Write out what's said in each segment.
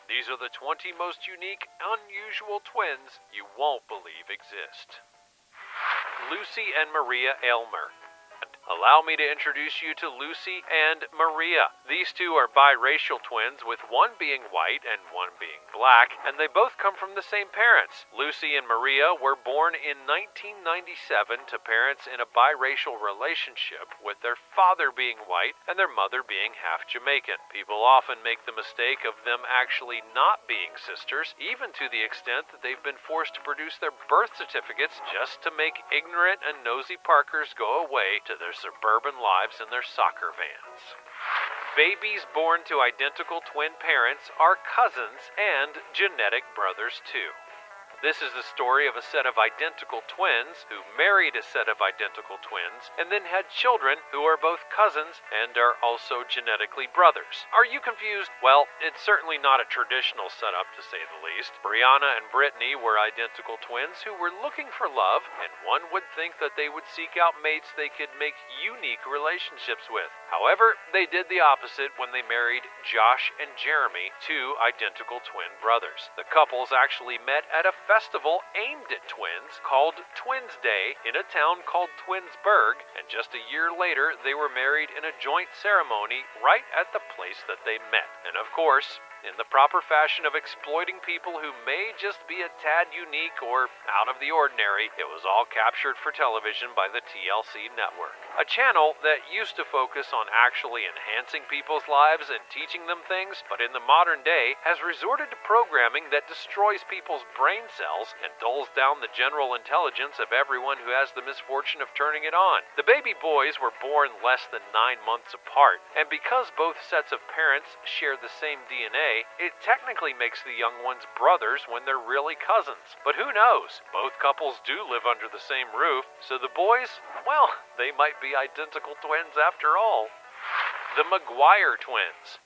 These are the 20 most unique, unusual twins you won't believe exist. Lucy and Maria Aylmer. Allow me to introduce you to Lucy and Maria. These two are biracial twins, with one being white and one being black, and they both come from the same parents. Lucy and Maria were born in 1997 to parents in a biracial relationship, with their father being white and their mother being half Jamaican. People often make the mistake of them actually not being sisters, even to the extent that they've been forced to produce their birth certificates just to make ignorant and nosy Parkers go away to their suburban lives in their soccer vans. Babies born to identical twin parents are cousins and genetic brothers too. This is the story of a set of identical twins who married a set of identical twins and then had children who are both cousins and are also genetically brothers. Are you confused? Well, it's certainly not a traditional setup, to say the least. Brianna and Brittany were identical twins who were looking for love, and one would think that they would seek out mates they could make unique relationships with. However, they did the opposite when they married Josh and Jeremy, two identical twin brothers. The couples actually met at a festival aimed at twins called Twins Day in a town called Twinsburg, and just a year later they were married in a joint ceremony right at the place that they met. And of course, in the proper fashion of exploiting people who may just be a tad unique or out of the ordinary, it was all captured for television by the TLC network. A channel that used to focus on actually enhancing people's lives and teaching them things, but in the modern day has resorted to programming that destroys people's brain cells and dulls down the general intelligence of everyone who has the misfortune of turning it on. The baby boys were born less than 9 months apart, and because both sets of parents share the same DNA, it technically makes the young ones brothers when they're really cousins. But who knows? Both couples do live under the same roof, so the boys, well, they might be identical twins after all. The McGuire twins.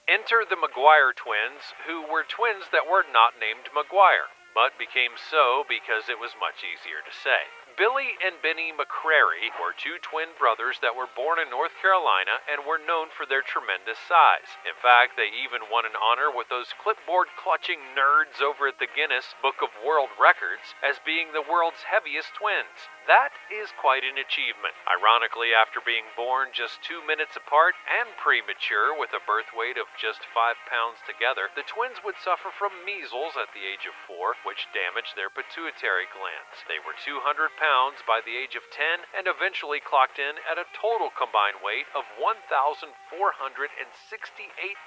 Enter the McGuire twins, who were twins that were not named McGuire, but became so because it was much easier to say. Billy and Benny McCrary were two twin brothers that were born in North Carolina and were known for their tremendous size. In fact, they even won an honor with those clipboard-clutching nerds over at the Guinness Book of World Records as being the world's heaviest twins. That is quite an achievement. Ironically, after being born just 2 minutes apart and premature with a birth weight of just 5 pounds together, the twins would suffer from measles at the age of 4, which damaged their pituitary glands. They were 200 pounds by the age of 10 and eventually clocked in at a total combined weight of 1,468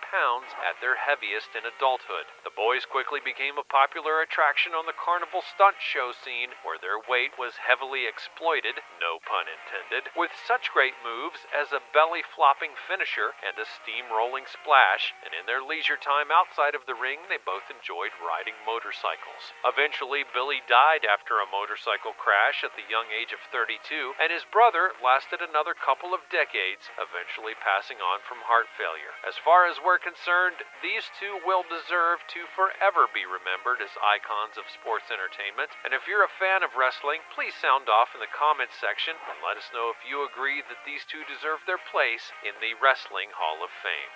pounds at their heaviest in adulthood. The boys quickly became a popular attraction on the carnival stunt show scene, where their weight was heavily exploited, no pun intended, with such great moves as a belly-flopping finisher and a steam-rolling splash, and in their leisure time outside of the ring, they both enjoyed riding motorcycles. Eventually, Billy died after a motorcycle crash at the young age of 32, and his brother lasted another couple of decades, eventually passing on from heart failure. As far as we're concerned, these two will deserve to forever be remembered as icons of sports entertainment, and if you're a fan of wrestling, please sound off in the comments section and let us know if you agree that these two deserve their place in the Wrestling Hall of Fame.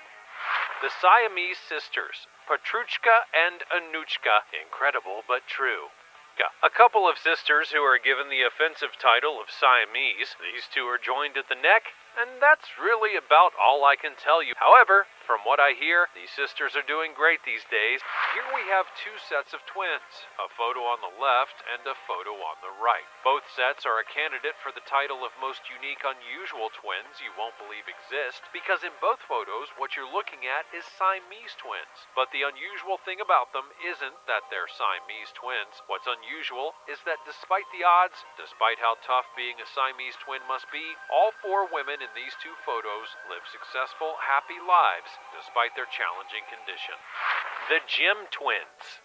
The Siamese sisters, Petruchka and Anuchka, incredible but true. A couple of sisters who are given the offensive title of Siamese. These two are joined at the neck, and that's really about all I can tell you. However, from what I hear, these sisters are doing great these days. Here we have two sets of twins, a photo on the left and a photo on the right. Both sets are a candidate for the title of most unique, unusual twins you won't believe exist, because in both photos, what you're looking at is Siamese twins. But the unusual thing about them isn't that they're Siamese twins. What's unusual is that despite the odds, despite how tough being a Siamese twin must be, all four women in these two photos live successful, happy lives despite their challenging condition. The Jim twins.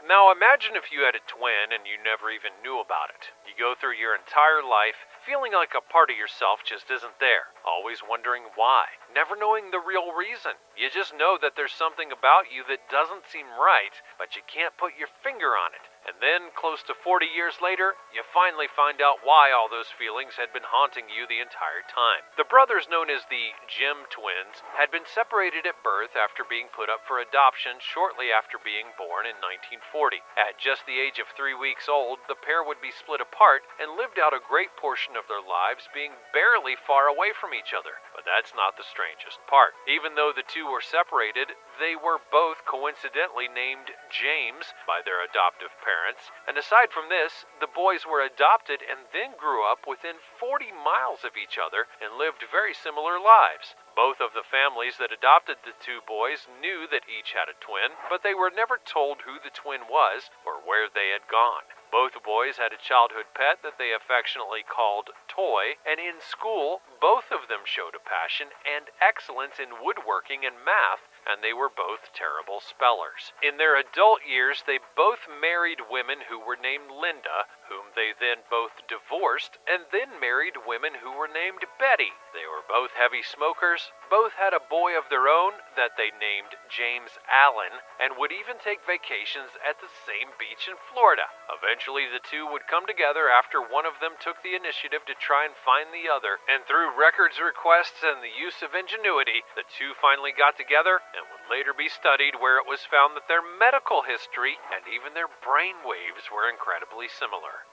Now imagine if you had a twin and you never even knew about it. You go through your entire life feeling like a part of yourself just isn't there, always wondering why, never knowing the real reason. You just know that there's something about you that doesn't seem right, but you can't put your finger on it. And then, close to 40 years later, you finally find out why all those feelings had been haunting you the entire time. The brothers, known as the Jim twins, had been separated at birth after being put up for adoption shortly after being born in 1940. At just the age of 3 weeks old, the pair would be split apart and lived out a great portion of their lives being barely far away from each other. But that's not the strangest part. Even though the two were separated, they were both coincidentally named James by their adoptive parents. And aside from this, the boys were adopted and then grew up within 40 miles of each other and lived very similar lives. Both of the families that adopted the two boys knew that each had a twin, but they were never told who the twin was or where they had gone. Both boys had a childhood pet that they affectionately called Toy, and in school, both of them showed a passion and excellence in woodworking and math, and they were both terrible spellers. In their adult years, they both married women who were named Linda, whom they then both divorced, and then married women who were named Betty. They were both heavy smokers, both had a boy of their own that they named James Allen, and would even take vacations at the same beach in Florida. Eventually, the two would come together after one of them took the initiative to try and find the other, and through records requests and the use of ingenuity, the two finally got together and would later be studied, where it was found that their medical history and even their brain waves were incredibly similar.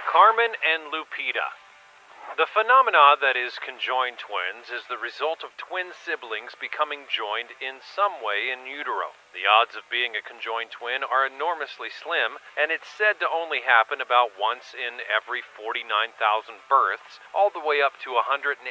Carmen and Lupita. The phenomena that is conjoined twins is the result of twin siblings becoming joined in some way in utero. The odds of being a conjoined twin are enormously slim, and it's said to only happen about once in every 49,000 births, all the way up to 189,000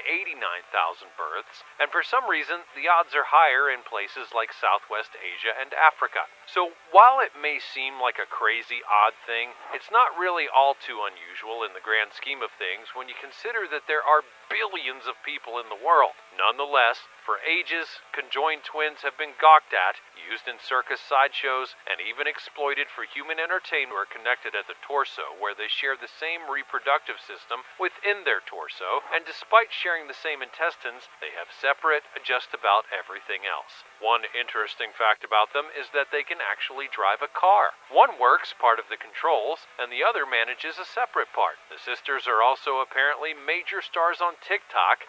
births, and for some reason, the odds are higher in places like Southwest Asia and Africa. So while it may seem like a crazy odd thing, it's not really all too unusual in the grand scheme of things when you consider that there are billions of people in the world. Nonetheless, for ages, conjoined twins have been gawked at, used in circus sideshows, and even exploited for human entertainment who are connected at the torso, where they share the same reproductive system within their torso, and despite sharing the same intestines, they have separate just about everything else. One interesting fact about them is that they can actually drive a car. One works part of the controls, and the other manages a separate part. The sisters are also apparently major stars on TikTok,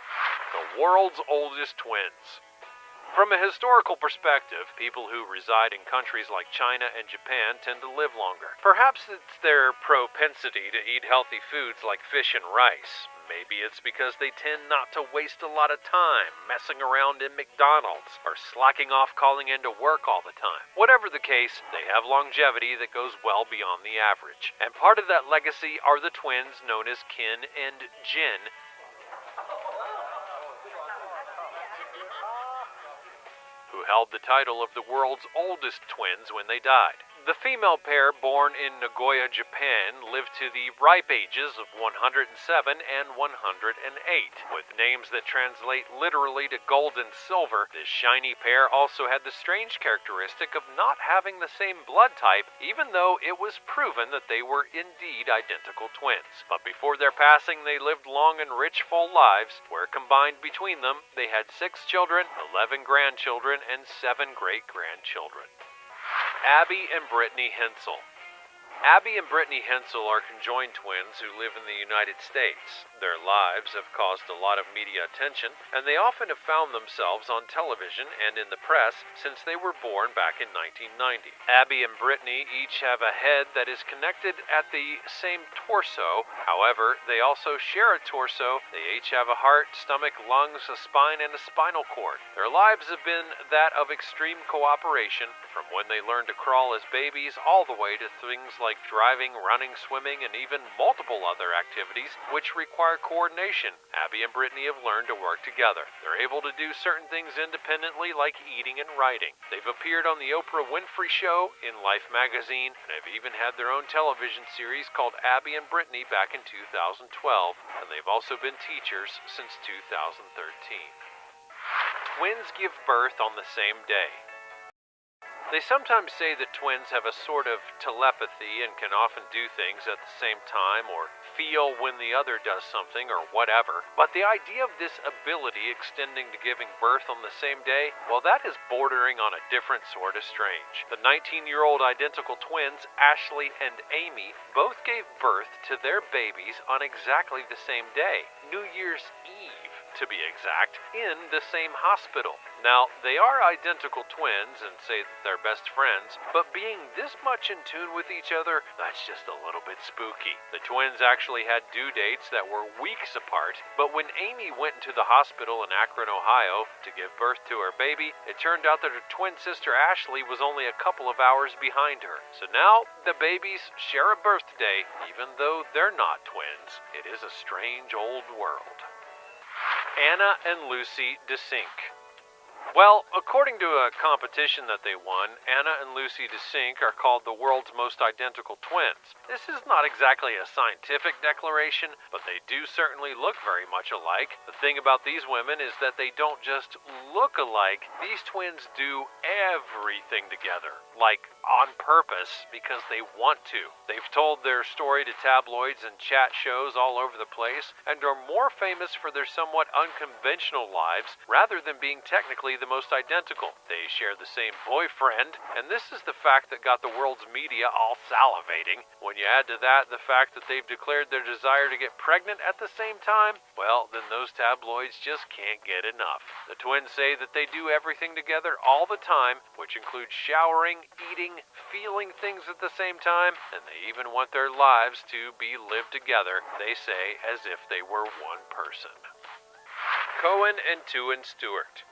the world's oldest twins. From a historical perspective, people who reside in countries like China and Japan tend to live longer. Perhaps it's their propensity to eat healthy foods like fish and rice. Maybe it's because they tend not to waste a lot of time messing around in McDonald's or slacking off calling into work all the time. Whatever the case, they have longevity that goes well beyond the average. And part of that legacy are the twins known as Kin and Jin, who held the title of the world's oldest twins when they died. The female pair, born in Nagoya, Japan, lived to the ripe ages of 107 and 108. With names that translate literally to gold and silver, this shiny pair also had the strange characteristic of not having the same blood type, even though it was proven that they were indeed identical twins. But before their passing, they lived long and rich, full lives, where combined between them, they had 6 children, 11 grandchildren, and 7 great-grandchildren. Abby and Brittany Hensel. Abby and Brittany Hensel are conjoined twins who live in the United States. Their lives have caused a lot of media attention, and they often have found themselves on television and in the press since they were born back in 1990. Abby and Brittany each have a head that is connected at the same torso. However, they also share a torso. They each have a heart, stomach, lungs, a spine, and a spinal cord. Their lives have been that of extreme cooperation, from when they learned to crawl as babies all the way to things like driving, running, swimming, and even multiple other activities which require coordination. Abby and Brittany have learned to work together. They're able to do certain things independently, like eating and writing. They've appeared on the Oprah Winfrey Show, in Life magazine, and have even had their own television series called Abby and Brittany back in 2012, and they've also been teachers since 2013. Twins give birth on the same day. They sometimes say that twins have a sort of telepathy and can often do things at the same time or feel when the other does something or whatever. But the idea of this ability extending to giving birth on the same day, well, that is bordering on a different sort of strange. The 19-year-old identical twins, Ashley and Amy, both gave birth to their babies on exactly the same day, New Year's Eve, to be exact, in the same hospital. Now, they are identical twins and say that they're best friends, but being this much in tune with each other, that's just a little bit spooky. The twins actually had due dates that were weeks apart, but when Amy went into the hospital in Akron, Ohio, to give birth to her baby, it turned out that her twin sister Ashley was only a couple of hours behind her. So now, the babies share a birthday, even though they're not twins. It is a strange old world. Anna and Lucy DeSink. Well, according to a competition that they won, Anna and Lucy DeSink are called the world's most identical twins. This is not exactly a scientific declaration, but they do certainly look very much alike. The thing about these women is that they don't just look alike, these twins do everything together, like on purpose, because they want to. They've told their story to tabloids and chat shows all over the place, and are more famous for their somewhat unconventional lives, rather than being technically the most identical. They share the same boyfriend, and this is the fact that got the world's media all salivating. When you add to that the fact that they've declared their desire to get pregnant at the same time, well, then those tabloids just can't get enough. The twins say that they do everything together all the time, which includes showering, eating, feeling things at the same time, and they even want their lives to be lived together, they say, as if they were one person. Cohen and Tuan Stewart.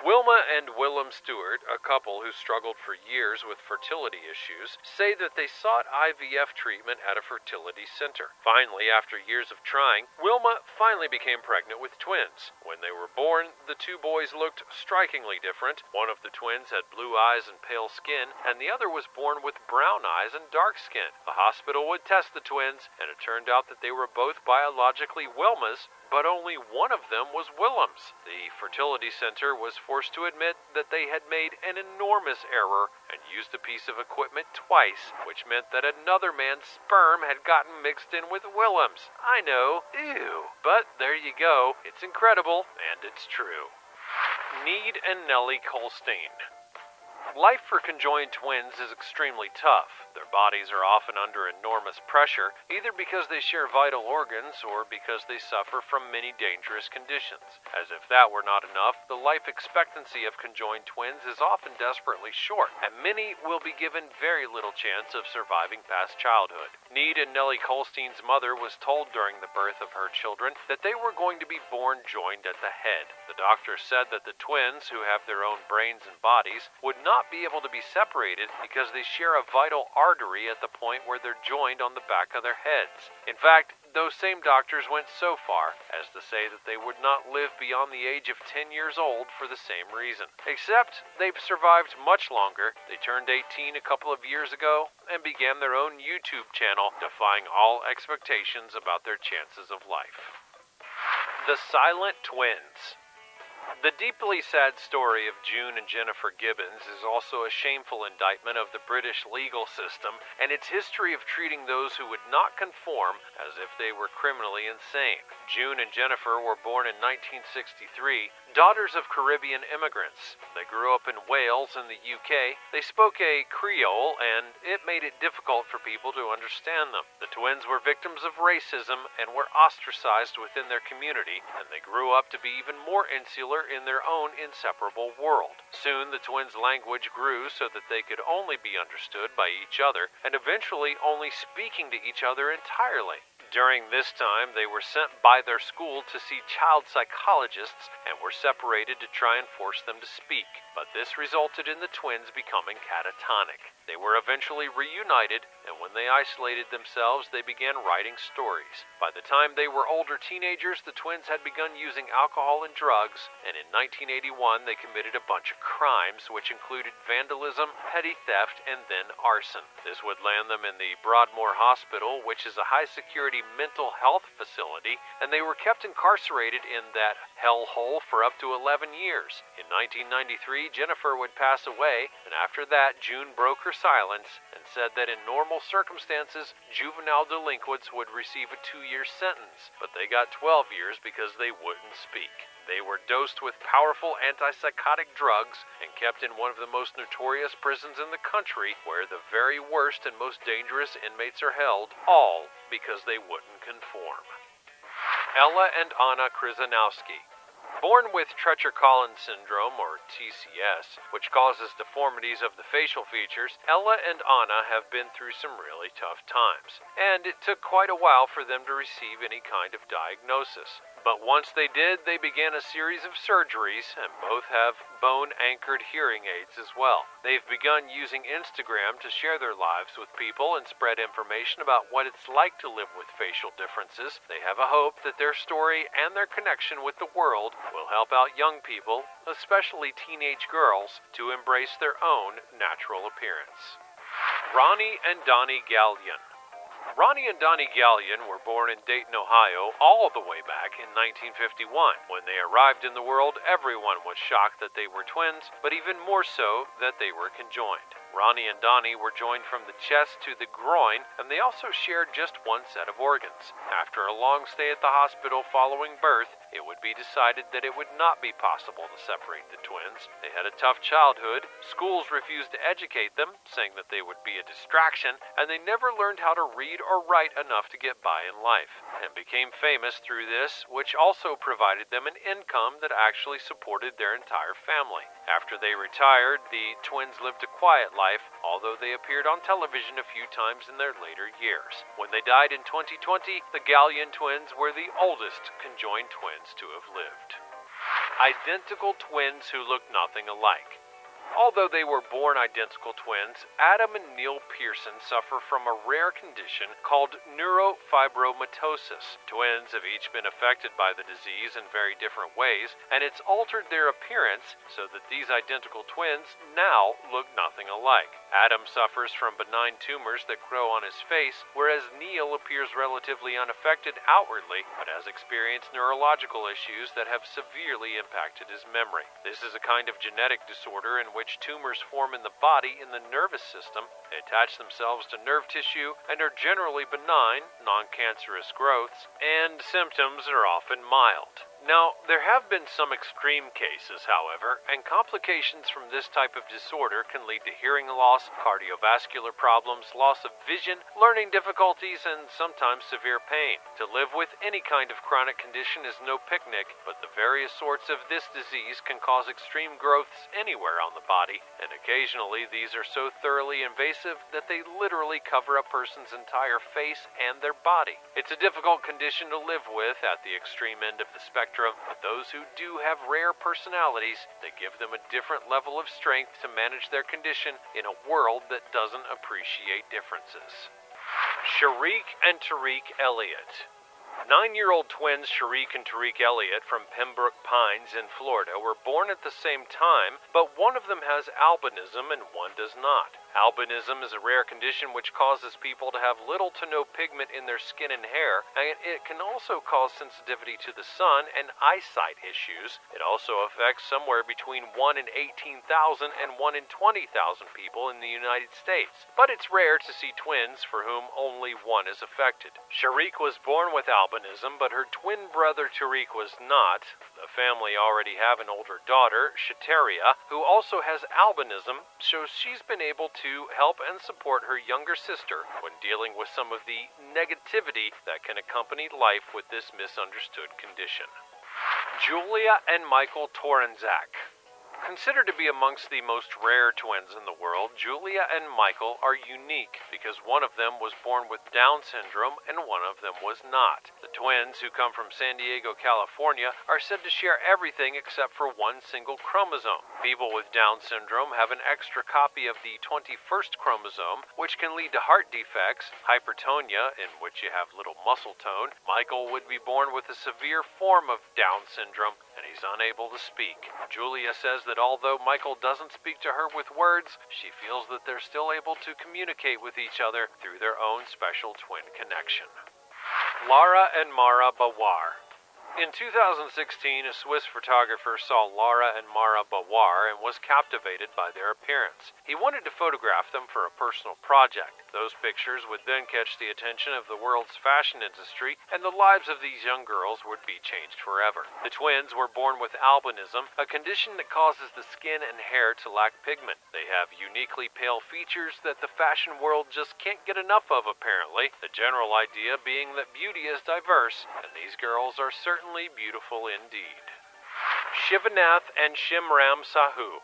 Wilma and Willem Stewart, a couple who struggled for years with fertility issues, say that they sought IVF treatment at a fertility center. Finally, after years of trying, Wilma finally became pregnant with twins. When they were born, the two boys looked strikingly different. One of the twins had blue eyes and pale skin, and the other was born with brown eyes and dark skin. The hospital would test the twins, and it turned out that they were both biologically Wilma's, but only one of them was Willem's. The fertility center was forced to admit that they had made an enormous error and used a piece of equipment twice, which meant that another man's sperm had gotten mixed in with Willem's. I know, ew. But there you go. It's incredible, and it's true. Need and Nellie Colstein. Life for conjoined twins is extremely tough. Their bodies are often under enormous pressure, either because they share vital organs or because they suffer from many dangerous conditions. As if that were not enough, the life expectancy of conjoined twins is often desperately short, and many will be given very little chance of surviving past childhood. Need and Nellie Colstein's mother was told during the birth of her children that they were going to be born joined at the head. The doctor said that the twins, who have their own brains and bodies, would not be able to be separated because they share a vital artery at the point where they're joined on the back of their heads. In fact, those same doctors went so far as to say that they would not live beyond the age of 10 years old for the same reason. Except they've survived much longer. They turned 18 a couple of years ago and began their own YouTube channel, defying all expectations about their chances of life. The Silent Twins. The deeply sad story of June and Jennifer Gibbons is also a shameful indictment of the British legal system and its history of treating those who would not conform as if they were criminally insane. June and Jennifer were born in 1963, daughters of Caribbean immigrants. They grew up in Wales in the UK. They spoke a Creole, and it made it difficult for people to understand them. The twins were victims of racism and were ostracized within their community, and they grew up to be even more insular in their own inseparable world. Soon the twins' language grew so that they could only be understood by each other, and eventually only speaking to each other entirely. During this time, they were sent by their school to see child psychologists and were separated to try and force them to speak. But this resulted in the twins becoming catatonic. They were eventually reunited, and when they isolated themselves, they began writing stories. By the time they were older teenagers, the twins had begun using alcohol and drugs, and in 1981 they committed a bunch of crimes, which included vandalism, petty theft, and then arson. This would land them in the Broadmoor Hospital, which is a high-security mental health facility, and they were kept incarcerated in that hellhole for up to 11 years. In 1993, Jennifer would pass away, and after that, June broke her silence and said that in normal circumstances, juvenile delinquents would receive a 2-year sentence, but they got 12 years because they wouldn't speak. They were dosed with powerful antipsychotic drugs and kept in one of the most notorious prisons in the country, where the very worst and most dangerous inmates are held, all because they wouldn't conform. Ella and Anna Krzyzanowski. Born with Treacher-Collins syndrome, or TCS, which causes deformities of the facial features, Ella and Anna have been through some really tough times, and it took quite a while for them to receive any kind of diagnosis. But once they did, they began a series of surgeries, and both have bone-anchored hearing aids as well. They've begun using Instagram to share their lives with people and spread information about what it's like to live with facial differences. They have a hope that their story and their connection with the world will help out young people, especially teenage girls, to embrace their own natural appearance. Ronnie and Donnie Gallion. Ronnie and Donnie Gallion were born in Dayton, Ohio, all the way back in 1951. When they arrived in the world, everyone was shocked that they were twins, but even more so that they were conjoined. Ronnie and Donnie were joined from the chest to the groin, and they also shared just one set of organs. After a long stay at the hospital following birth, it would be decided that it would not be possible to separate the twins. They had a tough childhood, schools refused to educate them, saying that they would be a distraction, and they never learned how to read or write enough to get by in life, and became famous through this, which also provided them an income that actually supported their entire family. After they retired, the twins lived a quiet life, although they appeared on television a few times in their later years. When they died in 2020, the Gallion twins were the oldest conjoined twins to have lived. Identical twins who look nothing alike. Although they were born identical twins, Adam and Neil Pearson suffer from a rare condition called neurofibromatosis. Twins have each been affected by the disease in very different ways, and it's altered their appearance so that these identical twins now look nothing alike. Adam suffers from benign tumors that grow on his face, whereas Neil appears relatively unaffected outwardly, but has experienced neurological issues that have severely impacted his memory. This is a kind of genetic disorder in which tumors form in the body in the nervous system. They attach themselves to nerve tissue and are generally benign, non-cancerous growths, and symptoms are often mild. Now, there have been some extreme cases, however, and complications from this type of disorder can lead to hearing loss, cardiovascular problems, loss of vision, learning difficulties, and sometimes severe pain. To live with any kind of chronic condition is no picnic, but the various sorts of this disease can cause extreme growths anywhere on the body, and occasionally these are so thoroughly invasive that they literally cover a person's entire face and their body. It's a difficult condition to live with at the extreme end of the spectrum, but those who do have rare personalities, they give them a different level of strength to manage their condition in a world that doesn't appreciate differences. Sharik and Tariq Elliott. 9-year-old twins Sharik and Tariq Elliott from Pembroke Pines in Florida were born at the same time, but one of them has albinism and one does not. Albinism is a rare condition which causes people to have little to no pigment in their skin and hair, and it can also cause sensitivity to the sun and eyesight issues. It also affects somewhere between 1 in 18,000 and 1 in 20,000 people in the United States, but it's rare to see twins for whom only one is affected. Sharik was born with albinism, but her twin brother Tariq was not. The family already have an older daughter, Shataria, who also has albinism, so she's been able to help and support her younger sister when dealing with some of the negativity that can accompany life with this misunderstood condition. Julia and Michael Torenzak. Considered to be amongst the most rare twins in the world, Julia and Michael are unique because one of them was born with Down syndrome and one of them was not. The twins, who come from San Diego, California, are said to share everything except for one single chromosome. People with Down syndrome have an extra copy of the 21st chromosome, which can lead to heart defects, hypertonia, in which you have little muscle tone. Michael would be born with a severe form of Down syndrome, and he's unable to speak. Julia says that although Michael doesn't speak to her with words, she feels that they're still able to communicate with each other through their own special twin connection. Lara and Mara Bawar. In 2016, a Swiss photographer saw Lara and Mara Bawar and was captivated by their appearance. He wanted to photograph them for a personal project. Those pictures would then catch the attention of the world's fashion industry, and the lives of these young girls would be changed forever. The twins were born with albinism, a condition that causes the skin and hair to lack pigment. They have uniquely pale features that the fashion world just can't get enough of, apparently. The general idea being that beauty is diverse, and these girls are certainly beautiful indeed. Shivanath and Shimram Sahu.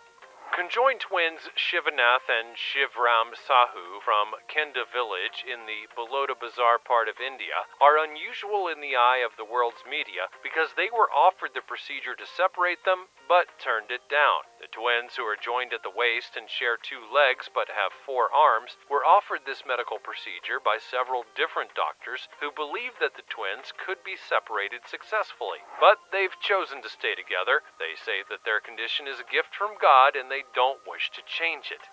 Conjoined twins Shivanath and Shivram Sahu from Kenda village in the Balota Bazar part of India are unusual in the eye of the world's media because they were offered the procedure to separate them but turned it down. The twins, who are joined at the waist and share 2 legs but have 4 arms, were offered this medical procedure by several different doctors who believe that the twins could be separated successfully. But they've chosen to stay together. They say that their condition is a gift from God and they don't wish to change it.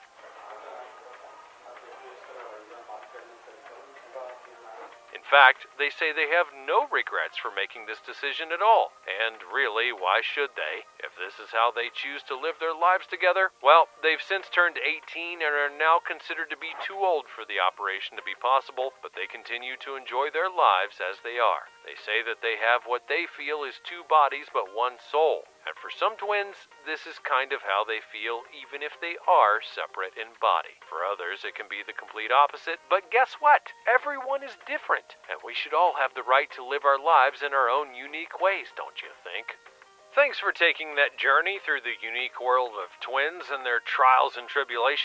In fact, they say they have no regrets for making this decision at all. And really, why should they? If this is how they choose to live their lives together, well, they've since turned 18 and are now considered to be too old for the operation to be possible, but they continue to enjoy their lives as they are. They say that they have what they feel is 2 bodies but 1 soul. And for some twins, this is kind of how they feel even if they are separate in body. For others, it can be the complete opposite, but guess what? Everyone is different, and we should all have the right to live our lives in our own unique ways, don't you think? Thanks for taking that journey through the unique world of twins and their trials and tribulations.